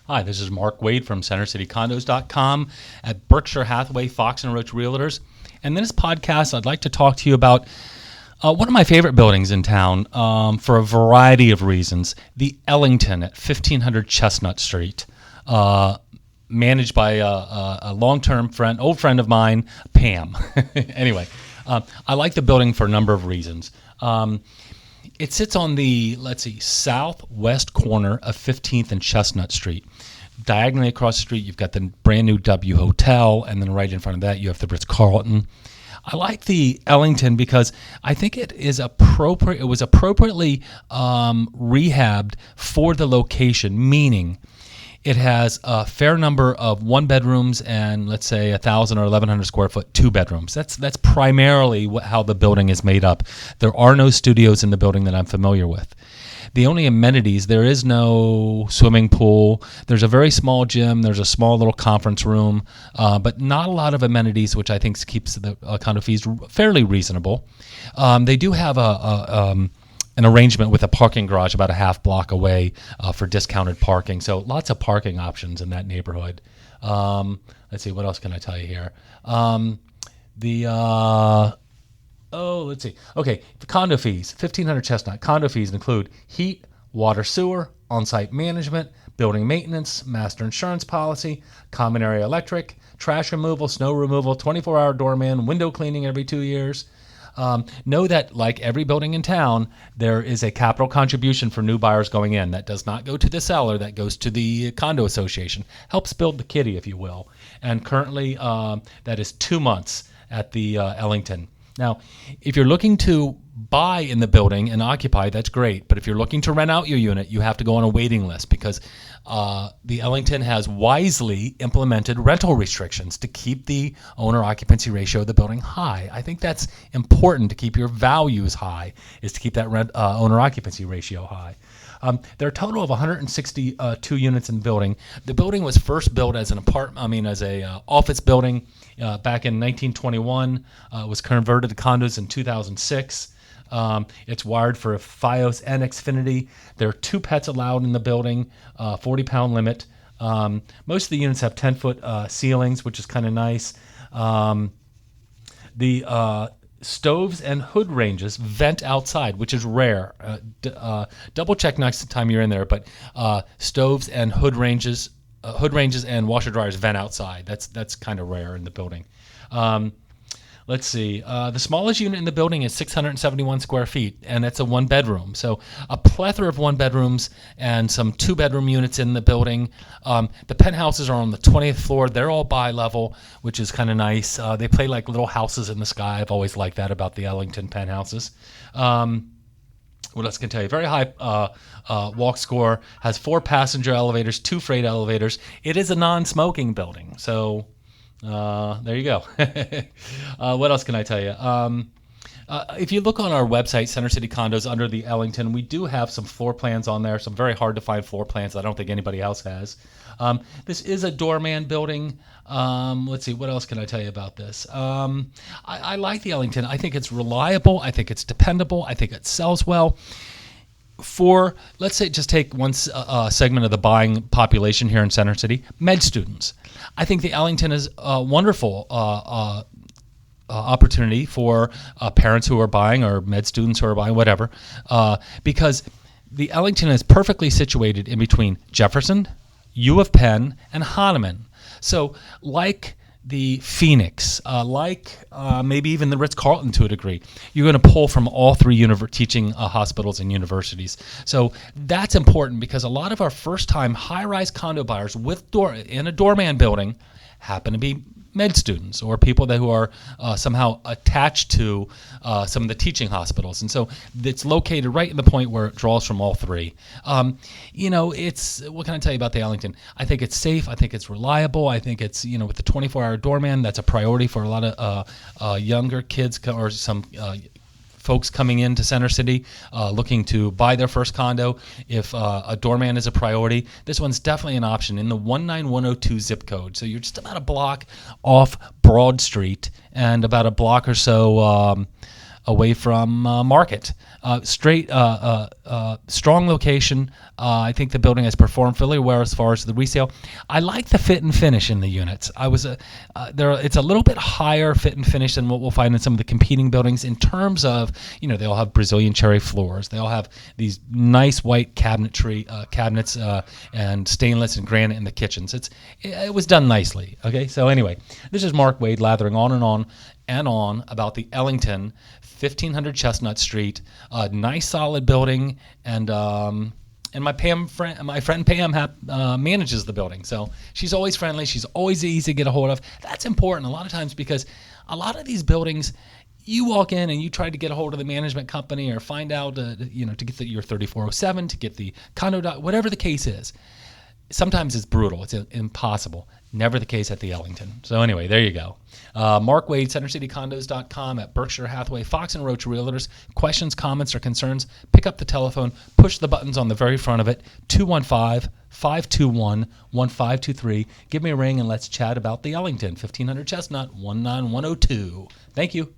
Hi, this is Mark Wade from CenterCityCondos.com at Berkshire Hathaway Fox & Roach Realtors. And in this podcast, I'd like to talk to you about one of my favorite buildings in town for a variety of reasons. The Ellington at 1500 Chestnut Street, managed by a long-term friend, old friend of mine, Pam. Anyway, I like the building for a number of reasons. It sits on the, southwest corner of 15th and Chestnut Street. Diagonally across the street, you've got the brand new W Hotel, and then right in front of that, you have the Ritz-Carlton. I like the Ellington because I think it is appropriate. It was appropriately rehabbed for the location, meaning it has a fair number of one bedrooms and let's say 1,000 or 1,100 square foot two bedrooms. That's primarily how the building is made up. There are no studios in the building that I'm familiar with. The only amenities, there is no swimming pool. There's a very small gym. There's a small little conference room, but not a lot of amenities, which I think keeps the condo fees fairly reasonable. They do have an arrangement with a parking garage about a half block away for discounted parking. So lots of parking options in that neighborhood. Let's see, what else can I tell you here? Okay, the condo fees, 1500 Chestnut. Condo fees include heat, water, sewer, on-site management, building maintenance, master insurance policy, common area electric, trash removal, snow removal, 24-hour doorman, window cleaning every 2 years. Know that, like every building in town, there is a capital contribution for new buyers going in. That does not go to the seller. That goes to the condo association. Helps build the kitty, if you will. And currently, that is 2 months at the Ellington. Now, if you're looking to buy in the building and occupy, that's great. But if you're looking to rent out your unit, you have to go on a waiting list because the Ellington has wisely implemented rental restrictions to keep the owner-occupancy ratio of the building high. I think that's important to keep your values high, is to keep that owner-occupancy ratio high. There are a total of 162 units in the building. The building was first built as an office building back in 1921. Was converted to condos in 2006. It's wired for FiOS and Xfinity. There are 2 pets allowed in the building, 40-pound limit. Most of the units have 10-foot ceilings, which is kind of nice. The stoves and hood ranges vent outside, which is rare. Double check next time you're in there, but stoves and hood ranges and washer dryers vent outside. That's kind of rare in the building. Let's see. The smallest unit in the building is 671 square feet, and it's a one-bedroom. So a plethora of one-bedrooms and some two-bedroom units in the building. The penthouses are on the 20th floor. They're all bi-level, which is kind of nice. They play like little houses in the sky. I've always liked that about the Ellington penthouses. What else can I tell you? Very high walk score. Has 4 passenger elevators, 2 freight elevators. It is a non-smoking building, so... there you go. What else can I tell you? If you look on our website, Center City Condos, under the Ellington, we do have some floor plans on there, some very hard to find floor plans I don't think anybody else has. This is a doorman building. Let's see, what else can I tell you about this? I like the Ellington. I think it's reliable. I think it's dependable. I think it sells well. For, let's say, just take one segment of the buying population here in Center City, med students. I think the Ellington is a wonderful opportunity for parents who are buying or med students who are buying, whatever, because the Ellington is perfectly situated in between Jefferson, U of Penn, and Hahnemann. So like the Phoenix, maybe even the Ritz-Carlton to a degree, you're going to pull from all 3 teaching hospitals and universities. So that's important because a lot of our first-time high-rise condo buyers in a doorman building happen to be med students or people who are somehow attached to some of the hospitals. And so it's located right in the point where it draws from all 3. What can I tell you about the Ellington? I think it's safe. I think it's reliable. I think it's, with the 24-hour doorman, that's a priority for a lot of younger kids or some folks coming into Center City looking to buy their first condo. If a doorman is a priority, this one's definitely an option in the 19102 zip code. So you're just about a block off Broad Street and about a block or so away from Market. Strong location. I think the building has performed fairly well as far as the resale. I like the fit and finish in the units. It's a little bit higher fit and finish than what we'll find in some of the competing buildings in terms of, they'll have Brazilian cherry floors. They'll have these nice white cabinets and stainless and granite in the kitchens. It was done nicely. Okay, so anyway, this is Mark Wade lathering on and on about the Ellington, 1500 Chestnut Street, a nice solid building, and my friend Pam manages the building, so she's always friendly. She's always easy to get a hold of. That's important a lot of times because a lot of these buildings, you walk in and you try to get a hold of the management company or find out, to get your 3407, to get the condo, whatever the case is. Sometimes it's brutal. It's impossible. Never the case at the Ellington. So anyway, there you go. Mark Wade, CenterCityCondos.com, at Berkshire Hathaway, Fox and Roach Realtors. Questions, comments, or concerns, pick up the telephone, push the buttons on the very front of it, 215-521-1523. Give me a ring and let's chat about the Ellington, 1500 Chestnut, 19102. Thank you.